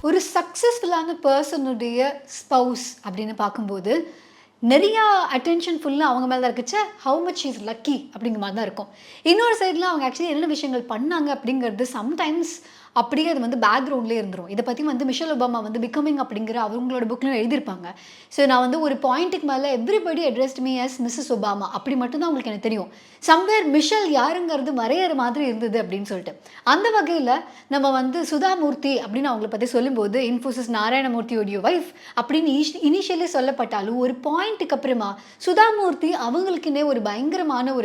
ஒரு சக்ஸஸ்ஃபுல்லான பர்சனுடைய ஸ்பவுஸ் அப்படின்னு பார்க்கும்போது நிறையா அட்டென்ஷன் ஃபுல்லாக அவங்க மேலே தான் இருக்குச்சு. ஹவு மச் இஸ் லக்கி அப்படிங்கிற மாதிரி தான் இருக்கும். இன்னொரு சைடில் அவங்க ஆக்சுவலி என்னென்ன விஷயங்கள் பண்ணாங்க அப்படிங்கிறது சம்டைம்ஸ் அப்படியே அது வந்து பேக்ரவுண்ட்லேயே இருந்துரும். இதை பற்றி வந்து மிஷல் ஒபாமா வந்து பிகமிங் அப்படிங்கிற அவங்களோட புக்லையும் எழுதியிருப்பாங்க. ஸோ நான் வந்து ஒரு பாயிண்ட்டுக்கு மேலே everybody addressed me as Mrs Obama அப்படி மட்டும்தான் உங்களுக்கு எனக்கு தெரியும். சம்வேர் மிஷல் யாருங்கிறது மறையிற மாதிரி இருந்தது அப்படின்னு சொல்லிட்டு. அந்த வகையில் நம்ம வந்து சுதாமூர்த்தி அப்படின்னு அவங்கள பற்றி சொல்லும்போது இன்ஃபோசிஸ் நாராயணமூர்த்தியோடைய ஒய்ஃப் அப்படின்னு இனிஷியலி சொல்லப்பட்டாலும் ஒரு பாயிண்ட்டுக்கு அப்புறமா சுதாமூர்த்தி அவங்களுக்குன்னே ஒரு பயங்கரமான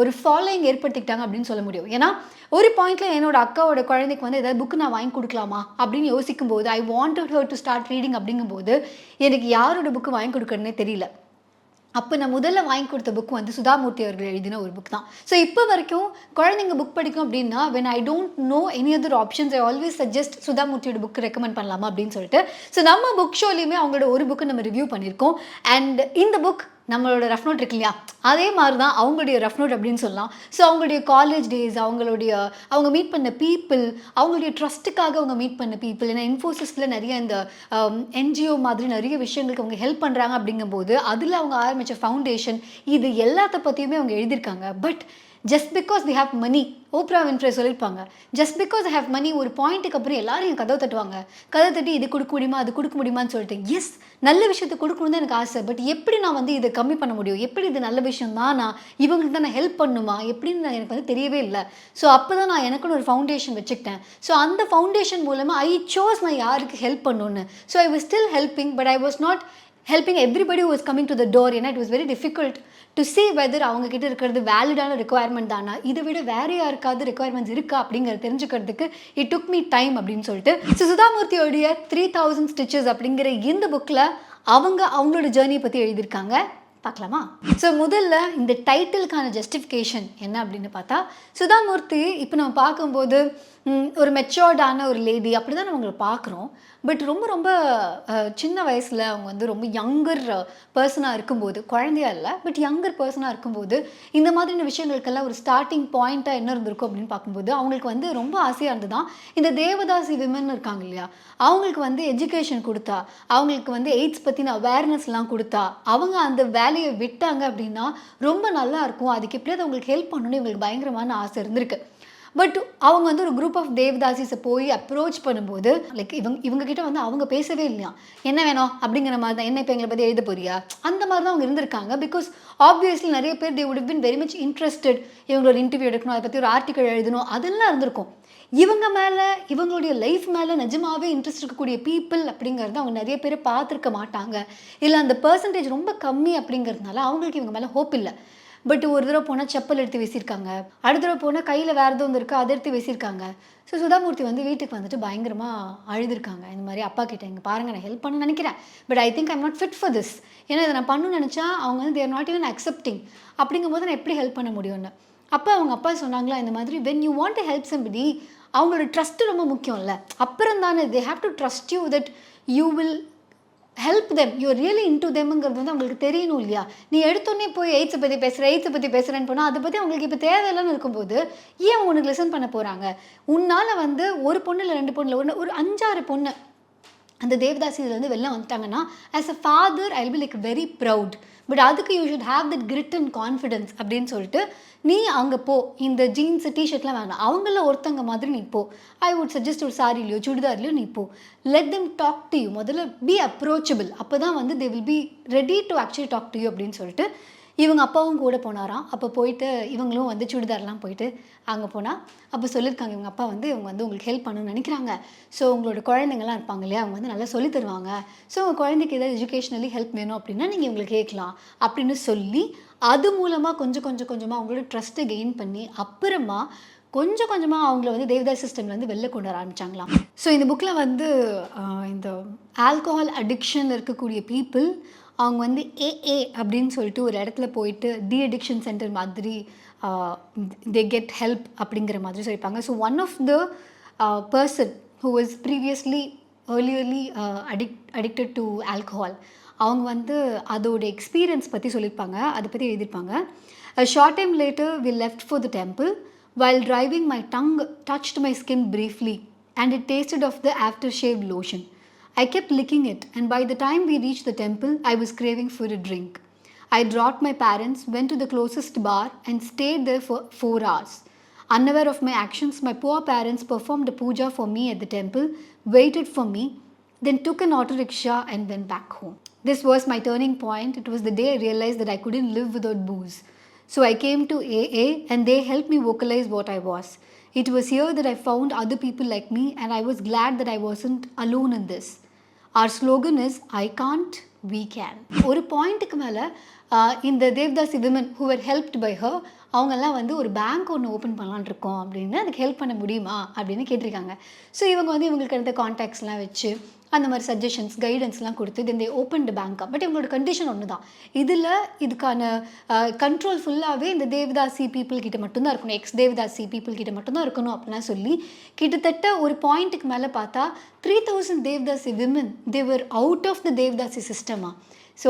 ஒரு ஃபாலோயிங் ஏற்படுத்திக்கிட்டாங்க அப்படின்னு சொல்ல முடியும். ஏன்னா ஒரு பாயிண்ட்ல என்னோட அக்காவோட குழந்தைக்கு வந்து ஏதாவது புக்கு நான் வாங்கி கொடுக்கலாமா அப்படின்னு யோசிக்கும் போது I wanted her to start reading அப்படிங்கும்போது எனக்கு யாரோட புக்கு வாங்கி கொடுக்கறதுனே தெரியல. அப்போ நான் முதல்ல வாங்கி கொடுத்த புக் வந்து சுதாமூர்த்தி அவர்கள் எழுதின ஒரு புக் தான். ஸோ இப்போ வரைக்கும் குழந்தைங்க புக் படிக்கும் அப்படின்னா when I don't know any other options I always suggest சுதாமூர்த்தியோட புக் ரெக்கமெண்ட் பண்ணலாமா அப்படின்னு சொல்லிட்டு. ஸோ நம்ம புக் ஷோலையுமே அவங்களோட ஒரு புக்கு நம்ம ரிவ்யூ பண்ணியிருக்கோம். அண்ட் இந்த புக் நம்மளோட ரஃப் நோட் இருக்கு இல்லையா, அதே மாதிரி தான் அவங்களுடைய ரஃப் நோட் அப்படின்னு சொல்லலாம். ஸோ அவங்களுடைய காலேஜ் டேஸ், அவங்க மீட் பண்ண பீப்புள், அவங்களுடைய ட்ரஸ்ட்டுக்காக அவங்க மீட் பண்ண பீப்புள், ஏன்னா இன்ஃபோசிஸில் நிறைய இந்த என்ஜிஓ மாதிரி நிறைய விஷயங்களுக்கு அவங்க ஹெல்ப் பண்ணுறாங்க அப்படிங்கும்போது அதில் அவங்க ஆரம்பித்த ஃபவுண்டேஷன் இது எல்லாத்த பற்றியுமே அவங்க எழுதியிருக்காங்க. But just because we have money, Oprah Winfrey சொல்லியிருப்பாங்க, just because I have money ஒரு பாயிண்ட்டுக்கு அப்புறம் எல்லாரும் என் கதவை தட்டுவாங்க. கதவை தட்டி இது கொடுக்க முடியுமா அது கொடுக்க முடியுமான்னு சொல்லிட்டு. எஸ், நல்ல விஷயத்தை கொடுக்கணும் தான் எனக்கு ஆசை. பட் எப்படி நான் வந்து இதை கம்மி பண்ண முடியும், எப்படி இது நல்ல விஷயம் தான், நான் இவங்களுக்கு தான் நான் ஹெல்ப் பண்ணுமா எப்படின்னு எனக்கு வந்து தெரியவே இல்லை. ஸோ அப்போ தான் நான் எனக்குன்னு ஒரு ஃபவுண்டேஷன் வச்சுக்கிட்டேன். ஸோ அந்த ஃபவுண்டேஷன் மூலமாக ஐ சோஸ் நான் யாருக்கு ஹெல்ப் பண்ணணுன்னு. So I was still helping but I was not helping everybody who was coming to the door. ஏன்னா it was very difficult to see whether அவங்க கிட்ட இருக்கிறது வேலிடான ரெக்குவயர்மெண்ட் தானா, இதை விட வேற யாருக்காவது ரெக்குவயர்மெண்ட்ஸ் இருக்கா அப்படிங்கிறத தெரிஞ்சுக்கிறதுக்கு இட் டுக் மீ டைம் அப்படின்னு சொல்லிட்டு. ஸோ சுதாமூர்த்தியோடைய 3000 Stitches அப்படிங்கிற இந்த புக்கில் அவங்களோட ஜேர்னியை பற்றி எழுதியிருக்காங்க. பார்க்கலாமா? ஸோ முதல்ல இந்த டைட்டிலுக்கான ஜஸ்டிஃபிகேஷன் என்ன அப்படின்னு பார்த்தா, சுதாமூர்த்தி இப்போ நம்ம பார்க்கும்போது ஒரு மெச்சோர்டான ஒரு லேடி அப்படி தான் நம்ம அவங்களை பார்க்குறோம். பட் ரொம்ப ரொம்ப சின்ன வயசில் அவங்க வந்து ரொம்ப யங்கர் பர்சனாக இருக்கும்போது, குழந்தையா இல்லை பட் யங்கர் பர்சனாக இருக்கும்போது இந்த மாதிரியான விஷயங்களுக்கெல்லாம் ஒரு ஸ்டார்டிங் பாயிண்ட்டாக என்ன இருந்திருக்கும் அப்படின்னு பார்க்கும்போது அவங்களுக்கு வந்து ரொம்ப ஆசையாக இருந்து தான் இந்த தேவதாசி விமன் இருக்காங்க இல்லையா, அவங்களுக்கு வந்து எஜுகேஷன் கொடுத்தா, அவங்களுக்கு வந்து எய்ட்ஸ் பற்றின அவேர்னஸ்லாம் கொடுத்தா, அவங்க அந்த வேலையை விட்டாங்க அப்படின்னா ரொம்ப நல்லா இருக்கும், அதுக்கு எப்படியாவது அவங்களுக்கு ஹெல்ப் பண்ணணும்னு இவங்களுக்கு பயங்கரமான ஆசை இருந்திருக்கு. பட் அவங்க வந்து ஒரு குரூப் ஆஃப் தேவதாசிஸை போய் அப்ரோச் பண்ணும்போது லைக் இவங்க கிட்ட வந்து அவங்க பேசவே இல்லையா, என்ன வேணும் அப்படிங்கிற மாதிரி தான், என்ன இப்போ எங்களை பற்றி எழுத போறியா அந்த மாதிரி தான் அவங்க இருந்திருக்காங்க. பிகாஸ் ஆப்வியஸ்லி நிறைய பேர் they would been very much interested, இவங்களோட இன்டர்வியூ எடுக்கணும், அதை பற்றி ஒரு ஆர்டிக்கல் எழுதணும், அதெல்லாம் இருந்திருக்கும். இவங்க மேலே இவங்களுடைய லைஃப் மேலே நிஜமாகவே இன்ட்ரெஸ்ட் இருக்கக்கூடிய பீப்புள் அப்படிங்கிறது அவங்க நிறைய பேர் பார்த்துருக்க மாட்டாங்க, இல்லை அந்த பர்சன்டேஜ் ரொம்ப கம்மி அப்படிங்கிறதுனால அவங்களுக்கு இவங்க மேலே ஹோப் இல்லை. பட் ஒரு தடவை போனால் செப்பல் எடுத்து வீசியிருக்காங்க, அடுத்த தடவை போனால் கையில் வேறு எதுவும் வந்துருக்கு அதை எடுத்து வீசியிருக்காங்க. ஸோ சுதாமூர்த்தி வந்து வீட்டுக்கு வந்துட்டு பயங்கரமாக அழுதுருக்காங்க. இந்த மாதிரி அப்பா கிட்ட இங்கே பாருங்கள் நான் ஹெல்ப் பண்ண நினைக்கிறேன் but I think I'm not fit for this, ஏன்னா இதை நான் பண்ணணும்னு நினச்சா அவங்க வந்து தேர் நாட் ஈவன் அக்செப்டிங், அப்படிங்கும்போது நான் எப்படி ஹெல்ப் பண்ண முடியும்னு. அப்போ அவங்க அப்பா சொன்னாங்களா இந்த மாதிரி when you want to help somebody அவங்களோட ட்ரஸ்ட்டு ரொம்ப முக்கியம் இல்லை, அப்புறம் தானே they have to trust you that you will help them, you really into தெம்ங்கிறது வந்து அவங்களுக்கு தெரியணும் இல்லையா. நீ எடுத்தோடனே போய் எய்ட்ஸை பற்றி பேசுகிறேன்னு போனால் அதை பற்றி அவங்களுக்கு இப்போ தேவையில்லைன்னு இருக்கும்போது ஏன் அவங்க உனக்கு லெசன் பண்ண போகிறாங்க. உன்னால் வந்து ஒரு பொண்ணு இல்லை 2 பொண்ணு இல்லை, ஒரு 5-6 பொண்ணு அந்த தேவதாசி இதில் வந்து வெளில வந்துட்டாங்கன்னா as a father I will be like very proud. But அதுக்கு you should have that grit and confidence அப்படின்னு சொல்லிட்டு நீ அங்கே போ, இந்த ஜீன்ஸ் டிஷர்ட்லாம் வேணாம், அவங்கள ஒருத்தங்க மாதிரி நீ போ. ஐ வுட் சஜஸ்ட் ஒரு சாரிலையோ சுடிதார்லையோ நீ போ, let them talk to you, முதல்ல பி அப்ரோச்சபிள், அப்போ தான் வந்து they will be ready to actually talk to you அப்படின்னு சொல்லிட்டு. இவங்க அப்பாவும் கூட போனாராம். அப்போ போயிட்டு இவங்களும் வந்து சுடிதார்லாம் போயிட்டு அங்கே போனால் அப்போ சொல்லியிருக்காங்க இவங்க அப்பா வந்து இவங்க வந்து உங்களுக்கு ஹெல்ப் பண்ணணும்னு நினைக்கிறாங்க, ஸோ உங்களோட குழந்தைங்கள்லாம் இருப்பாங்க இல்லையா, அவங்க வந்து நல்லா சொல்லி தருவாங்க, ஸோ உங்கள் குழந்தைக்கு ஏதாவது எஜுகேஷ்னலி ஹெல்ப் வேணும் அப்படின்னா நீங்கள் இவங்களுக்கு கேட்கலாம் அப்படின்னு சொல்லி அது மூலமாக கொஞ்சமாக அவங்களோட ட்ரஸ்ட்டை கெயின் பண்ணி அப்புறமா கொஞ்சமாக அவங்கள வந்து தேவதாஸ் சிஸ்டம்லேருந்து வெளில கொண்டு வர ஆரம்பித்தாங்களாம். ஸோ இந்த புக்கில் வந்து இந்த ஆல்கஹால் அடிக்ஷனில் இருக்கக்கூடிய பீப்புள் அவங்க வந்து ஏஏ அப்படின்னு சொல்லிட்டு ஒரு இடத்துல போயிட்டு டி அடிக்ஷன் சென்டர் மாதிரி தே கெட் ஹெல்ப் அப்படிங்கிற மாதிரி சொல்லியிருப்பாங்க. So one of the person who was previously earlierly addicted to alcohol, அவங்க வந்து அதோட எக்ஸ்பீரியன்ஸ் பற்றி சொல்லியிருப்பாங்க, அதை பற்றி எழுதியிருப்பாங்க. A short time later we left for the temple. While driving my tongue touched my skin briefly and it tasted of the aftershave lotion. I kept licking it, and by the time we reached the temple, I was craving for a drink. I dropped my parents, went to the closest bar, and stayed there for 4 hours. Unaware of my actions, my poor parents performed a puja for me at the temple, waited for me, then took an auto rickshaw and went back home. This was my turning point. It was the day I realized that I couldn't live without booze. So I came to AA and they helped me vocalize what I was. It was here that I found other people like me, and I was glad that I wasn't alone in this. Our slogan is I can't, we can. ஒரு பாயிண்ட்டுக்கு மேலே இந்த devadasi women who were helped by her அவங்கெல்லாம் வந்து ஒரு bank ஒன்று open பண்ணலான் இருக்கோம் அப்படின்னு அதுக்கு ஹெல்ப் பண்ண முடியுமா அப்படின்னு கேட்டிருக்காங்க. ஸோ இவங்க வந்து இவங்களுக்கு இருந்த கான்டாக்ட்ஸ்லாம் வச்சு அந்த மாதிரி சஜஷன்ஸ் கைடன்ஸ்லாம் கொடுத்து then they open the bank. But இவங்களோட கண்டிஷன் ஒன்று தான், இதில் இதுக்கான கண்ட்ரோல் ஃபுல்லாகவே இந்த தேவதாசி பீப்புள் கிட்ட மட்டும்தான் இருக்கணும், எக்ஸ் தேவதாசி பீப்புள் கிட்ட மட்டும்தான் இருக்கணும் அப்படின்னா சொல்லி கிட்டத்தட்ட ஒரு பாயிண்ட்டுக்கு மேலே பார்த்தா 3000 devadasi women they were out of the devadasi சிஸ்டமா. ஸோ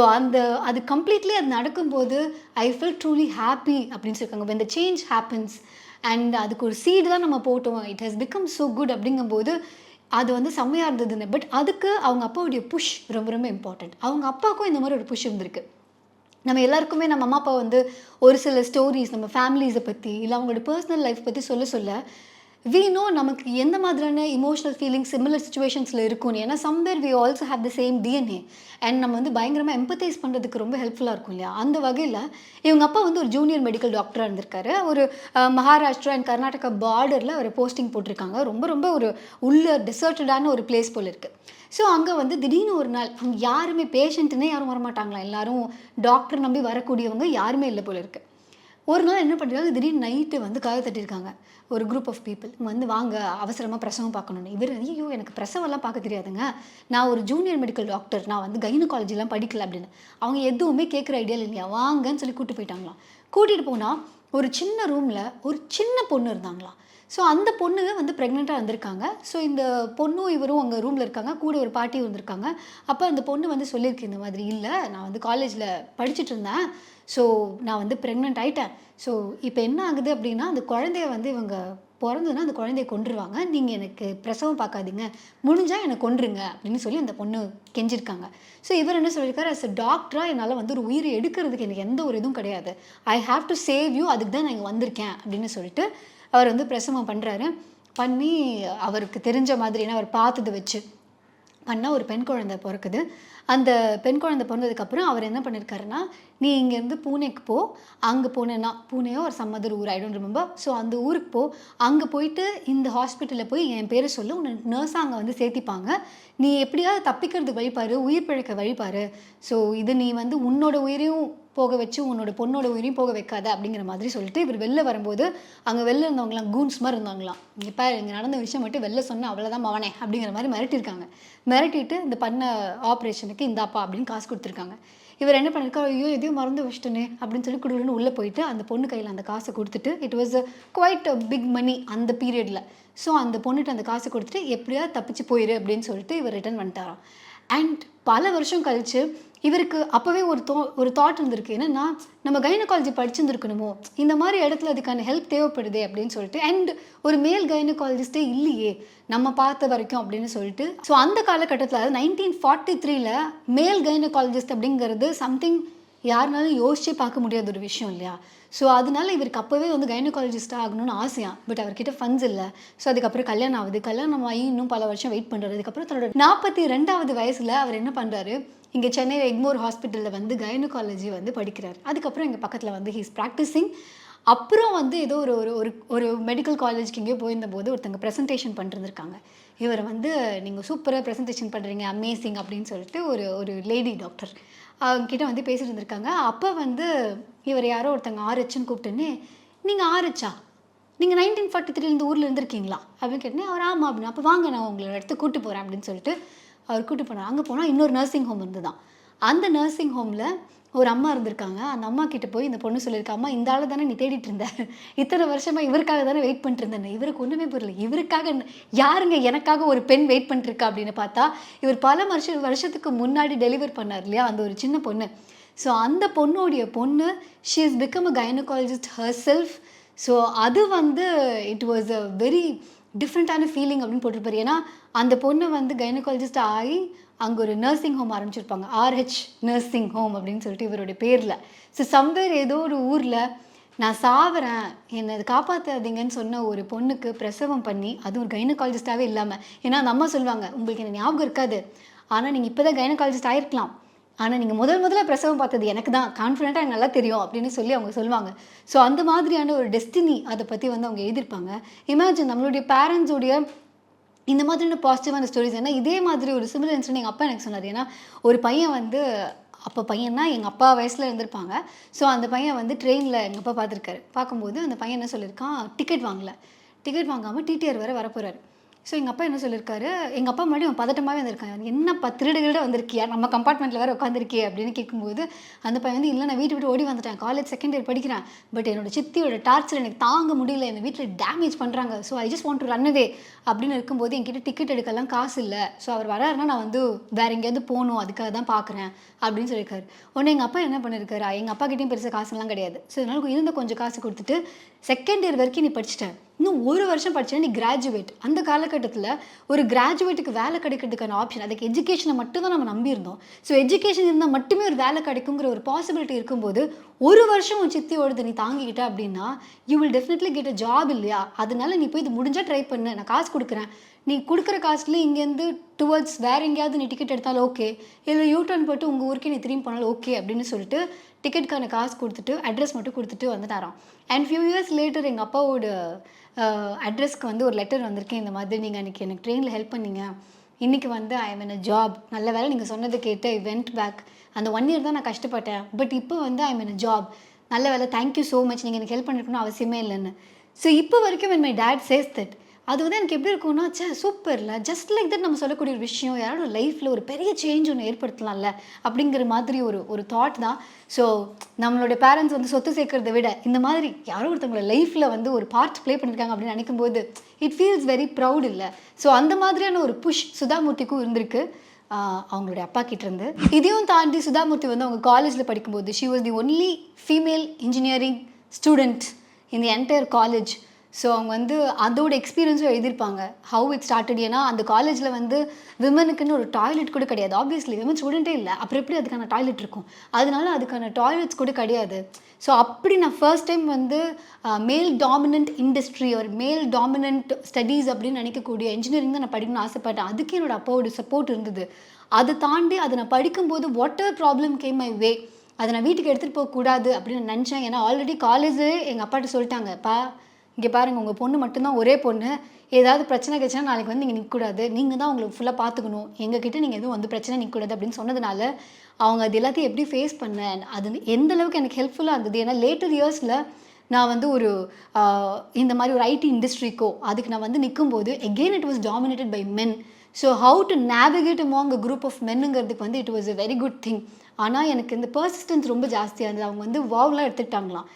அது கம்ப்ளீட்லி அது நடக்கும்போது ஐ ஃபீல் ட்ரூலி ஹாப்பி அப்படின்னு சொல்லியிருக்காங்க. when the change happens and அதுக்கு ஒரு சீடு தான் நம்ம போட்டோம், it has become so good அப்படிங்கும்போது அது வந்து செம்மையாக இருந்ததுன்னு. பட் அதுக்கு அவங்க அப்பாவுடைய புஷ் ரொம்ப ரொம்ப இம்பார்ட்டண்ட். அவங்க அப்பாவுக்கும் இந்த மாதிரி ஒரு புஷ் இருந்திருக்கு. நம்ம எல்லாருக்குமே நம்ம அம்மா அப்பா வந்து ஒரு சில ஸ்டோரிஸ் நம்ம ஃபேமிலிஸை பற்றி இல்லை அவங்களோட பர்சனல் லைஃப் பற்றி சொல்ல we know நமக்கு எந்த மாதிரியான இமோஷனல் ஃபீலிங்ஸ் சிமிலர் சுச்சுவேஷன்ஸில் இருக்கும்னு. ஏன்னா somewhere we also have the same DNA and நம்ம வந்து பயங்கரமாக எம்பத்தைஸ் பண்ணுறதுக்கு ரொம்ப ஹெல்ப்ஃபுல்லாக இருக்கும் இல்லையா. அந்த வகையில் இவங்க அப்பா வந்து ஒரு ஜூனியர் மெடிக்கல் டாக்டராக இருந்திருக்காரு. ஒரு மகாராஷ்டிரா அண்ட் கர்நாடகா பார்டரில் அவர் போஸ்டிங் போட்டிருக்காங்க. ரொம்ப ரொம்ப ஒரு உள்ள டெசர்ட்டடான ஒரு பிளேஸ் போல் இருக்குது. ஸோ அங்கே வந்து திடீர்னு ஒரு நாள் அவங்க யாருமே பேஷண்ட்டுன்னே யாரும் வரமாட்டாங்களா, எல்லாரும் டாக்டர் நம்பி வரக்கூடியவங்க யாருமே இல்லை போல இருக்குது. ஒரு நாள் என்ன பண்ணுறாங்க, திடீர்னு நைட்டு வந்து கதவை தட்டியிருக்காங்க ஒரு குரூப் ஆஃப் பீப்புள். வந்து வாங்க அவசரமாக பிரசவம் பார்க்கணுன்னு. இவர் ஐயோ எனக்கு பிரசவம்லாம் பார்க்க தெரியாதுங்க, நான் ஒரு ஜூனியர் மெடிக்கல் டாக்டர், நான் வந்து கைனகாலஜிலாம் படிக்கல அப்படின்னு. அவங்க எதுவுமே கேட்குற ஐடியா இல்லையா, வாங்கன்னு சொல்லி கூப்பிட்டு போயிட்டாங்களாம். கூட்டிகிட்டு போனால் ஒரு சின்ன ரூமில் ஒரு சின்ன பொண்ணு இருந்தாங்களாம். ஸோ அந்த பொண்ணு வந்து ப்ரெக்னெண்ட்டாக வந்திருக்காங்க. ஸோ இந்த பொண்ணும் இவரும் அங்கே ரூமில் இருக்காங்க, கூட ஒரு பாட்டி வந்திருக்காங்க. அப்போ அந்த பொண்ணு வந்து சொல்லியிருக்கு இந்த மாதிரி, இல்லை நான் வந்து காலேஜில் படிச்சுட்டு இருந்தேன், ஸோ நான் வந்து ப்ரெக்னென்ட் ஆகிட்டேன். ஸோ இப்போ என்ன ஆகுது அப்படின்னா அந்த குழந்தைய வந்து இவங்க பிறந்ததுன்னா அந்த குழந்தைய கொன்றுவாங்க, நீங்கள் எனக்கு பிரசவம் பார்க்காதீங்க, முடிஞ்சால் என்னை கொன்றுங்க அப்படின்னு சொல்லி அந்த பொண்ணு கெஞ்சிருக்காங்க. ஸோ இவர் என்ன சொல்லியிருக்காரு, அஸ் அ டாக்டராக என்னால் வந்து ஒரு உயிரை எடுக்கிறதுக்கு எனக்கு எந்த ஒரு இதுவும் கிடையாது, I have to save you, அதுக்கு தான் நான் இங்கே வந்திருக்கேன் அப்படின்னு சொல்லிட்டு அவர் வந்து பிரசவம் பண்ணுறாரு. பண்ணி அவருக்கு தெரிஞ்ச மாதிரி ஏன்னா அவர் பார்த்ததை வச்சு பண்ணால் ஒரு பெண் குழந்தை பிறக்குது. அந்த பெண் குழந்தை பிறந்ததுக்கப்புறம் அவர் என்ன பண்ணியிருக்காருன்னா, நீ இங்கேருந்து பூனேக்கு போ, அங்கே போனேன்னா பூனேயோ ஒரு சம் அதர் ஊர் ஐ டோன்ட் ரிமெம்பர், ஸோ அந்த ஊருக்கு போ, அங்கே போயிட்டு இந்த ஹாஸ்பிட்டலில் போய் என் பேரை சொல்லு, உன்னை நர்ஸாக அங்கே வந்து சேர்த்திப்பாங்க, நீ எப்படியாவது தப்பிக்கிறதுக்கு வழிபாரு, உயிர் பிழைக்க வழிபாரு, ஸோ இது நீ வந்து உன்னோட உயிரையும் போக வச்சு உன்னோட பொண்ணோட உயிரையும் போக வைக்காத அப்படிங்கிற மாதிரி சொல்லிட்டு இவர் வெளில வரும்போது அங்கே வெளில இருந்தவங்களாம் கூன்ஸ் மாதிரி இருந்தாங்களாம். இப்போ இங்கே நடந்த விஷயம் மட்டும் வெளில சொன்னால் அவ்வளோதான் மவனே அப்படிங்கிற மாதிரி மிரட்டியிருக்காங்க. மிரட்டிட்டு இந்த பண்ண ஆப்ரேஷனுக்கு இந்தாப்பா அப்படின்னு காசு கொடுத்துருக்காங்க. இவர் என்ன பண்ணியிருக்காரு, ஐயோ எதையும் மறந்து வச்சிட்டேனே அப்படின்னு சொல்லி குடுன்னு உள்ளே போயிட்டு அந்த பொண்ணு கையில் அந்த காசை கொடுத்துட்டு, it was quite big money அந்த பீரியடில். ஸோ அந்த பொண்ணுகிட்ட அந்த காசை கொடுத்துட்டு எப்படியாவது தப்பிச்சு போயிரு அப்படின்னு சொல்லிட்டு இவர் ரிட்டர்ன் வந்துட்டாராம். அண்ட் பல வருஷம் கழித்து இவருக்கு அப்போவே ஒரு தாட் இருந்திருக்கு, என்னென்னா நம்ம கைனகாலஜி படிச்சுருந்துருக்கணுமோ, இந்த மாதிரி இடத்துல அதுக்கான ஹெல்ப் தேவைப்படுதே அப்படின்னு சொல்லிட்டு. அண்ட் ஒரு மேல் கைனகாலஜிஸ்டே இல்லையே நம்ம பார்த்த வரைக்கும் அப்படின்னு சொல்லிட்டு. ஸோ அந்த காலகட்டத்தில் அதாவது 1943 மேல் கைனகாலஜிஸ்ட் அப்படிங்கிறது சம்திங் யாருனாலும் யோசிச்சே பார்க்க முடியாத ஒரு விஷயம் இல்லையா. ஸோ அதனால இவருக்கு அப்போவே வந்து கைனகாலஜிஸ்டாக ஆகணும்னு ஆசையாக, பட் அவர்கிட்ட ஃபண்ட்ஸ் இல்லை. ஸோ அதுக்கப்புறம் கல்யாணம் ஆகுது, கல்யாணம் ஆகி இன்னும் பல வருஷம் வெயிட் பண்ணுறாரு. அதுக்கப்புறம் தன்னோட 42வது வயசில் அவர் என்ன பண்ணுறாரு, இங்கே சென்னை எக்மோர் ஹாஸ்பிட்டலில் வந்து கைனகாலஜி வந்து படிக்கிறார். அதுக்கப்புறம் எங்கள் பக்கத்தில் வந்து ஹீஸ் ப்ராக்டிஸிங். அப்புறம் வந்து ஏதோ ஒரு ஒரு ஒரு மெடிக்கல் காலேஜ்க்கு எங்கேயோ போயிருந்தபோது ஒருத்தங்க ப்ரெசன்டேஷன் பண்ணிருந்துருக்காங்க. இவர் வந்து நீங்கள் சூப்பராக ப்ரெசன்டேஷன் பண்ணுறீங்க, அமேசிங் அப்படின்னு சொல்லிட்டு ஒரு லேடி டாக்டர் அவங்கக்கிட்ட வந்து பேசிட்டு இருந்திருக்காங்க. அப்போ வந்து இவர் யாரோ ஒருத்தங்க ஆர்ஹெச்ன்னு கூப்பிட்டுன்னு, நீங்கள் ஆர்ஹெச்சா, நீங்கள் 1943 ஊரில் இருந்திருக்கீங்களா அப்படின்னு கேட்டேன். அவர் ஆமாம் அப்படின்னு. அப்போ வாங்க நான் உங்களோட இடத்துக்கு கூப்பிட்டு போகிறேன் அப்படின்னு சொல்லிட்டு அவர் கூப்பிட்டு போனார். அங்கே போனால் இன்னொரு நர்சிங் ஹோம் இருந்து தான். அந்த நர்சிங் ஹோமில் ஒரு அம்மா இருந்திருக்காங்க. அந்த அம்மா கிட்ட போய் இந்த பொண்ணு சொல்லியிருக்கா, அம்மா இந்த ஆள் தானே நீ தேடிட்டு இருந்த, இத்தனை வருஷமாக இவருக்காக தானே வெயிட் பண்ணிட்டு இருந்தேன். இவருக்கு ஒன்றுமே புரியல, இவருக்காக யாருங்க எனக்காக ஒரு பெண் வெயிட் பண்ணிட்டுருக்கா அப்படின்னு பார்த்தா இவர் பல வருஷத்துக்கு முன்னாடி டெலிவர் பண்ணார் இல்லையா அந்த ஒரு சின்ன பொண்ணு. ஸோ அந்த பொண்ணோடைய பொண்ணு she is become a gynaecologist her self. So அது வந்து இட் வாஸ் அ வெரி டிஃப்ரெண்ட்டான ஃபீலிங் அப்படின்னு போட்டிருப்பாரு. ஏன்னா அந்த பொண்ணு வந்து கைனகாலஜிஸ்ட் ஆகி அங்கே ஒரு நர்சிங் ஹோம் ஆரம்பிச்சிருப்பாங்க. ஆர்ஹெச் நர்சிங் ஹோம் அப்படின்னு சொல்லிட்டு இவருடைய பேரில். ஸோ சம்வேர் ஏதோ ஒரு ஊரில் நான் சாவறேன், என்னை இதை காப்பாற்றாதீங்கன்னு சொன்ன ஒரு பொண்ணுக்கு பிரசவம் பண்ணி, அதுவும் ஒரு கைனகாலஜிஸ்டாகவே இல்லாமல். ஏன்னா அந்த அம்மா சொல்லுவாங்க, உங்களுக்கு என்ன ஞாபகம் இருக்காது, ஆனால் நீங்கள் இப்போ தான் கைனகாலஜிஸ்ட் ஆகிருக்கலாம், ஆனால் நீங்கள் முதல்ல பிரசவம் பார்த்தது எனக்கு தான், கான்ஃபிடென்ட்டாக எனக்கு நல்லா தெரியும் அப்படின்னு சொல்லி அவங்க சொல்லுவாங்க. ஸோ அந்த மாதிரியான ஒரு டெஸ்டினி அதை பற்றி வந்து அவங்க எழுதியிருப்பாங்க. இமேஜின் நம்மளுடைய பேரண்ட்ஸுடைய இந்த மாதிரியான பாசிட்டிவான ஸ்டோரிஸ். ஏன்னா இதே மாதிரி ஒரு சிமிலர் இன்சிடென்ட் எங்கள் அப்பா எனக்கு சொன்னார். ஏன்னா ஒரு பையன் வந்து, அப்போ பையன்னா எங்கள் அப்பா வயசில் இருந்திருப்பாங்க. ஸோ அந்த பையன் வந்து ட்ரெயினில் எங்கள் அப்பா பார்த்துருக்காரு. பார்க்கும்போது அந்த பையன் என்ன சொல்லியிருக்கான், டிக்கெட் வாங்கலை, டிக்கெட் வாங்காமல் டிடிஆர் வேறு வரப்போகிறாரு. ஸோ எங்கள் அப்பா என்ன சொல்லியிருக்காரு, எங்கள் அப்பா முன்னாடி அவன் பதட்டமாகவே வந்திருக்கான், என்னப்பா திருடுகிட்ட வந்திருக்கியா, நம்ம கம்பார்ட்மெண்ட்டில் வேறு உட்காந்துருக்கியே அப்படின்னு கேட்கும்போது அந்த பையன் வந்து, இல்லை நான் வீட்டு விட்டு ஓடி வந்துட்டேன், காலேஜ் செகண்ட் இயர் படிக்கிறேன், பட் என்னோட சித்தியோட டார்ச்சர் எனக்கு தாங்க முடியல, என்னை வீட்டில் டேமேஜ் பண்ணுறாங்க, so I just want to run away அப்படின்னு இருக்கும்போது என்கிட்ட டிக்கெட் எடுக்கலாம் காசு இல்லை, ஸோ அவர் வராருன்னா நான் வந்து வேறு எங்கேயாவது போகணும், அதுக்காக தான் பார்க்குறேன் அப்படின்னு சொல்லியிருக்காரு. உடனே எங்கள் அப்பா என்ன பண்ணியிருக்காரு, எங்கள் அப்பா கிட்டேயும் பெருசாக காசுலாம் கிடையாது, ஸோ இதனால இருந்த கொஞ்சம் காசு கொடுத்துட்டு, செகண்ட் இயர் வரைக்கும் நீ படிச்சிட்டேன், இன்னும் ஒரு வருஷம் படிச்சேன்னா நீ கிராஜுவேட். அந்த காலகட்டத்தில் ஒரு கிராஜுவேட்டுக்கு வேலை கிடைக்கிறதுக்கான ஆப்ஷன், அதுக்கு எஜுகேஷனை மட்டும் தான் நம்ம நம்பியிருந்தோம். ஸோ எஜுகேஷன் இருந்தால் மட்டுமே ஒரு வேலை கிடைக்குங்கிற ஒரு பாசிபிலிட்டி இருக்கும்போது ஒரு வருஷம் உன் சித்தியோடது நீ தாங்கிக்கிட்ட அப்படின்னா you will definitely get a job இல்லையா. அதனால நீ போய் இது முடிஞ்சால் ட்ரை பண்ணு, நான் காசு கொடுக்குறேன், நீ கொடுக்குற காசுல இங்கேருந்து டுவர்ட்ஸ் வேறு எங்கேயாவது நீ டிக்கெட் எடுத்தாலும் ஓகே, இல்லை யூடர்ன் போட்டு உங்கள் ஊருக்கே நீ திரும்பி போனாலும் ஓகே அப்படின்னு சொல்லிட்டு டிக்கெட்டுக்கான காசு கொடுத்துட்டு அட்ரஸ் மட்டும் கொடுத்துட்டு வந்துட்டாராம். அண்ட் ஃபியூ இயர்ஸ் லேட்டர் எங்கள் அப்பாவோட அட்ரஸ்க்கு வந்து ஒரு லெட்டர் வந்திருக்கேன், இந்த மாதிரி நீங்கள் அன்றைக்கி எனக்கு ட்ரெயினில் ஹெல்ப் பண்ணீங்க, இன்றைக்கி வந்து I am in a job, நல்ல வேலை நீங்கள் சொன்னது கேட்டு ஐ வெண்ட் பேக், அந்த 1 இயர் தான் நான் கஷ்டப்பட்டேன், பட் இப்போ வந்து I am in a job, நல்ல வேலை, தேங்க்யூ ஸோ மச், நீங்கள் எனக்கு ஹெல்ப் பண்ணிருக்கணும் அவசியமே இல்லைன்னு. ஸோ இப்போ வரைக்கும் when my dad says that, அது வந்து எனக்கு எப்படி இருக்கும்னா, சே சூப்பர்ல, ஜஸ்ட் லைக் தட் நம்ம சொல்லக்கூடிய ஒரு விஷயம் யாரோட லைஃப்பில் ஒரு பெரிய சேஞ்ச் ஒன்று ஏற்படுத்தலாம்ல அப்படிங்கிற மாதிரி ஒரு தாட் தான். ஸோ நம்மளோட பேரண்ட்ஸ் வந்து சொத்து சேர்க்கறதை விட இந்த மாதிரி யாரோ ஒருத்தவங்களோட லைஃப்பில் வந்து ஒரு பார்ட் ப்ளே பண்ணியிருக்காங்க அப்படின்னு நினைக்கும்போது இட் ஃபீல்ஸ் வெரி ப்ரௌட் இல்லை. ஸோ அந்த மாதிரியான ஒரு புஷ் சுதாமூர்த்திக்கும் இருந்திருக்கு அவங்களுடைய அப்பா கிட்டேருந்து. இதையும் தாண்டி சுதாமூர்த்தி வந்து அவங்க காலேஜில் படிக்கும்போது she was the only female engineering student in the entire college. So அவங்க வந்து அதோட எக்ஸ்பீரியன்ஸும் எழுதியிருப்பாங்க, ஹவு இட் ஸ்டார்டட். ஏன்னா அந்த காலேஜில் வந்து விமனுக்குன்னு ஒரு டாய்லெட் கூட கிடையாது, ஆப்வியஸ்லி விமன் ஸ்டூடெண்ட்டே இல்லை, அப்புறம் எப்படி அதுக்கான டாய்லெட் இருக்கும், அதனால அதுக்கான டாய்லெட்ஸ் கூட கிடையாது. ஸோ அப்படி நான் ஃபர்ஸ்ட் டைம் வந்து மேல் டாமினன்ட் இண்டஸ்ட்ரி ஒரு மேல் டாமினன்ட் ஸ்டடீஸ் அப்படின்னு நினைக்கக்கூடிய இன்ஜினியரிங் தான் நான் படிக்கணும்னு ஆசைப்பட்டேன். அதுக்கு என்னோட அப்பாவோட சப்போர்ட் இருந்தது. அதை தாண்டி அதை நான் படிக்கும்போது what ever problem game my way, அதை நான் வீட்டுக்கு எடுத்துகிட்டு போகக்கூடாது அப்படின்னு நான் நினச்சேன். ஏன்னா ஆல்ரெடி காலேஜே எங்கள் அப்பாட்ட சொல்லிட்டாங்கப்பா, இங்கே பாருங்கள் உங்கள் பொண்ணு மட்டும்தான் ஒரே பொண்ணு, ஏதாவது பிரச்சனை கிடைச்சுன்னா நாளைக்கு வந்து நீங்கள் நிற்கக்கூடாது, நீங்கள் தான் உங்களுக்கு ஃபுல்லாக பார்த்துக்கணும், எங்ககிட்ட நீங்கள் எதுவும் வந்து பிரச்சனை நிற்கக்கூடாது அப்படின்னு சொன்னதுனால அவங்க அது எல்லாத்தையும் எப்படி ஃபேஸ் பண்ணேன், அது எந்த அளவுக்கு எனக்கு ஹெல்ப்ஃபுல்லாக இருந்தது. ஏன்னா லேட்டர் இயர்ஸில் நான் வந்து ஒரு இந்த மாதிரி ஒரு ஐடி இண்டஸ்ட்ரிக்கோ அதுக்கு நான் வந்து நிற்கும்போது again it was dominated by men. So how to navigate among a group of மென்னுங்கிறதுக்கு வந்து it was a very good thing. ஆனால் எனக்கு இந்த பர்சிஸ்டன்ஸ் ரொம்ப ஜாஸ்தியாக இருந்தது. அவங்க வந்து வாவ்லாம் எடுத்துக்கிட்டாங்களாம்,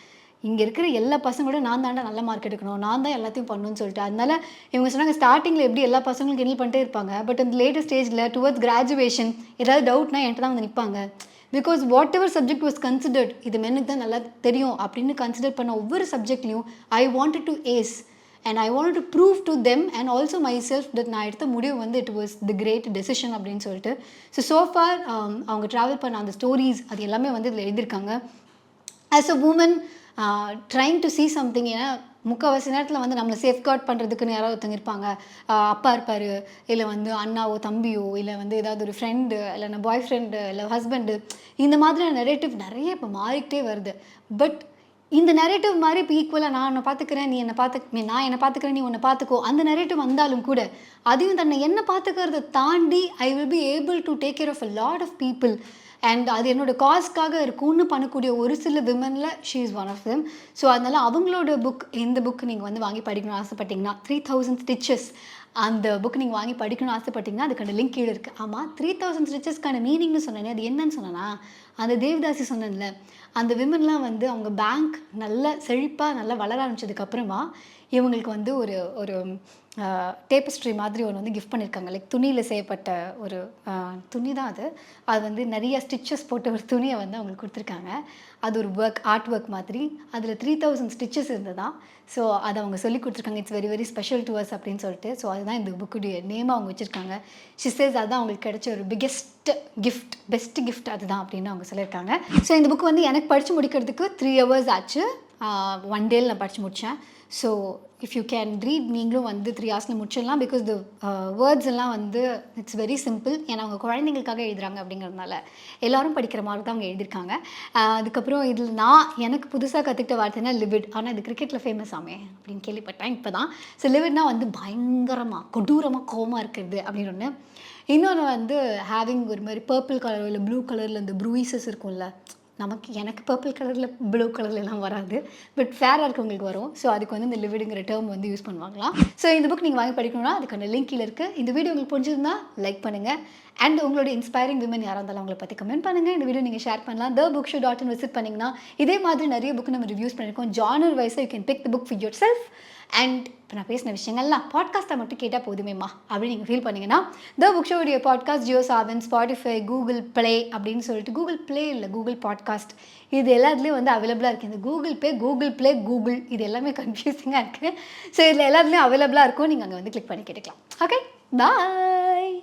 இங்கே இருக்கிற எல்லா பசங்களோட நான் தாண்டா நல்ல மார்க் எடுக்கணும், நான் தான் எல்லாத்தையும் பண்ணணும்னு சொல்லிட்டு. அதனால இவங்க சொன்னாங்க ஸ்டார்டிங்கில் எப்படி எல்லா பசங்களும் கிண்டல் பண்ணிட்டே இருப்பாங்க, பட் அந்த லேட்டஸ்ட் ஸ்டேஜில் டுவர்ட்ஸ் கிராஜுவேஷன் ஏதாவது டவுட்னா என்கிட்ட தான் வந்து நிற்பாங்க. Because whatever subject was considered, இது மென்னுக்கு தான் நல்லா தெரியும் அப்படின்னு கன்சிடர் பண்ண ஒவ்வொரு சப்ஜெக்ட்லையும் I wanted to ace and I want to prove to them and also myself that நான் எடுத்த முடிவு வந்து it was the great decision அப்படின்னு சொல்லிட்டு. ஸோஃபார் அவங்க ட்ராவல் பண்ண அந்த ஸ்டோரிஸ் அது எல்லாமே வந்து இதில் எழுதியிருக்காங்க. As a woman trying to see something. ஏன்னா முக்கால்வாசி நேரத்தில் வந்து நம்மளை சேஃப்கார்ட் பண்ணுறதுக்குன்னு யாராவது ஒருத்தங்க இருப்பாங்க, அப்பா இருப்பார், இல்லை வந்து அண்ணாவோ தம்பியோ, இல்லை வந்து ஏதாவது ஒரு ஃப்ரெண்டு, இல்லைன்னா பாய் ஃப்ரெண்டு, இல்லை ஹஸ்பண்டு, இந்த மாதிரியான நெரேட்டிவ் நிறைய இப்போ மாறிக்கிட்டே வருது. பட் இந்த நெரேட்டிவ் மாதிரி இப்போ ஈக்குவலாக நான் உன்னை பார்த்துக்கிறேன், நீ என்னை நான் என்னை பார்த்துக்கிறேன், நீ உன்னை பார்த்துக்கோ, அந்த நெரேட்டிவ் வந்தாலும் கூட அதையும் தன்னை என்ன பார்த்துக்கிறத தாண்டி I will be able to take care of a lot of people and அது என்னோடய காஸ்க்காக இருக்கும்னு பண்ணக்கூடிய ஒரு சில விமனில் she is one of them. So அதனால் அவங்களோட புக், இந்த புக் நீங்கள் வந்து வாங்கி படிக்கணும்னு ஆசைப்பட்டிங்கன்னா 3000 Stitches அந்த புக் நீங்கள் வாங்கி படிக்கணும்னு ஆசைப்பட்டிங்கன்னா அதுக்கான லிங்க் கீழே இருக்குது. ஆமாம், 3000 Stitchesக்கான மீனிங்னு சொன்னேனே, அது என்னன்னு சொன்னேன்னா, அந்த தேவதாசி சொன்னேன்ல, அந்த விமன்லாம் வந்து அவங்க பேங்க் நல்ல செழிப்பாக நல்லா வளர ஆரம்பிச்சதுக்கப்புறமா இவங்களுக்கு வந்து ஒரு ஒரு டேப்பஸ்ட்ரி மாதிரி ஒன்று வந்து கிஃப்ட் பண்ணியிருக்காங்க. லைக் துணியில் செய்யப்பட்ட ஒரு துணி தான் அது. அது வந்து நிறைய ஸ்டிச்சஸ் போட்ட ஒரு துணியை வந்து அவங்களுக்கு கொடுத்துருக்காங்க. அது ஒரு ஆர்ட் ஒர்க் மாதிரி. அதில் 3000 ஸ்டிச்சஸ் இருந்ததாம். ஸோ அதை அவங்க சொல்லி கொடுத்துருக்காங்க. It's very very special to us அப்படின்னு சொல்லிட்டு. ஸோ அதுதான் இந்த புக்குடைய நேமாக அவங்க வச்சுருக்காங்க. ஷி சேஸ் அதுதான் அவங்களுக்கு கிடைச்ச ஒரு பிக்கெஸ்ட் கிஃப்ட், பெஸ்ட் கிஃப்ட் அதுதான் அப்படின்னு அவங்க சொல்லியிருக்காங்க. ஸோ இந்த புக் வந்து எனக்கு படித்து முடிக்கிறதுக்கு 3 hours ஆச்சு. 1 டேயில் நான் படித்து முடித்தேன். So if you can read, நீங்களும் வந்து 3 ஹவர்ஸில் முடிச்சிடலாம். பிகாஸ் த வேர்ட்ஸ் எல்லாம் வந்து இட்ஸ் வெரி சிம்பிள். ஏன்னா அவங்க குழந்தைங்களுக்காக எழுதுகிறாங்க அப்படிங்கிறதுனால எல்லாரும் படிக்கிற மாதிரி தான் அவங்க எழுதியிருக்காங்க. அதுக்கப்புறம் இதில் எனக்கு புதுசாக கற்றுக்கிட்ட வார்த்தைனா லிவிட். ஆனால் இது கிரிக்கெட்டில் ஃபேமஸ் ஆமே அப்படின்னு கேள்விப்பட்டேன் இப்போ தான். ஸோ லிவிட்னா வந்து பயங்கரமாக கொடூரமாக கோவமாக இருக்கிறது அப்படின்னு ஒன்று. இன்னொன்று வந்து ஹேவிங் ஒரு மாதிரி பர்பிள் கலர் இல்லை ப்ளூ கலரில் இந்த ப்ரூயிசஸ் இருக்கும்ல, எனக்கு பர்பிள் கலரில் ப்ளூ கலர்லலாம் வராது, பட் ஃபேராக இருக்கவங்களுக்கு வரும். ஸோ அதுக்கு வந்து இந்த லிவிடுங்கிற டேர்ம் வந்து யூஸ் பண்ணுவாங்களாம். ஸோ இந்த புக் நீங்கள் வாங்கி படிக்கணும்னா அதுக்கான லிங்க் கீழே இருக்குது. இந்த வீடியோ உங்களுக்கு பிடிச்சிருந்தா லைக் பண்ணுங்கள். அண்ட் உங்களோட இன்ஸ்பைரிங் விமன் யாராக இருந்தாலும் அவங்களை பற்றி கமெண்ட் பண்ணுங்கள். இந்த வீடியோ நீங்கள் ஷேர் பண்ணலாம். thebookshop.in விசிட் பண்ணிங்கன்னா இதே மாதிரி நிறைய புக்கு நம்ம ரிவ்யூஸ் பண்ணியிருக்கோம். ஜானர் வைஸாக you can pick the book for your self. And இப்போ நான் பேசின விஷயங்கள்லாம் பாட்காஸ்ட்டை மட்டும் கேட்டால் போதுமேம்மா அப்படின்னு நீங்கள் ஃபீல் பண்ணிங்கன்னா த புக் ஷோடைய podcast Jio Saavn, Spotify, Google Play அப்படின்னு சொல்லிட்டு, கூகுள் ப்ளே இல்லை கூகுள் பாட்காஸ்ட், இது எல்லாத்துலேயும் வந்து அவைலபிளாக இருக்குது. இந்த Google Pay, Google Play, Google இது எல்லாமே கன்ஃபியூசிங்காக இருக்குது. ஸோ இதில் எல்லாத்துலேயும் அவைலபிளாக இருக்கும். நீங்கள் அங்கே வந்து கிளிக் பண்ணி கேட்டுக்கலாம். ஓகே, பாய்.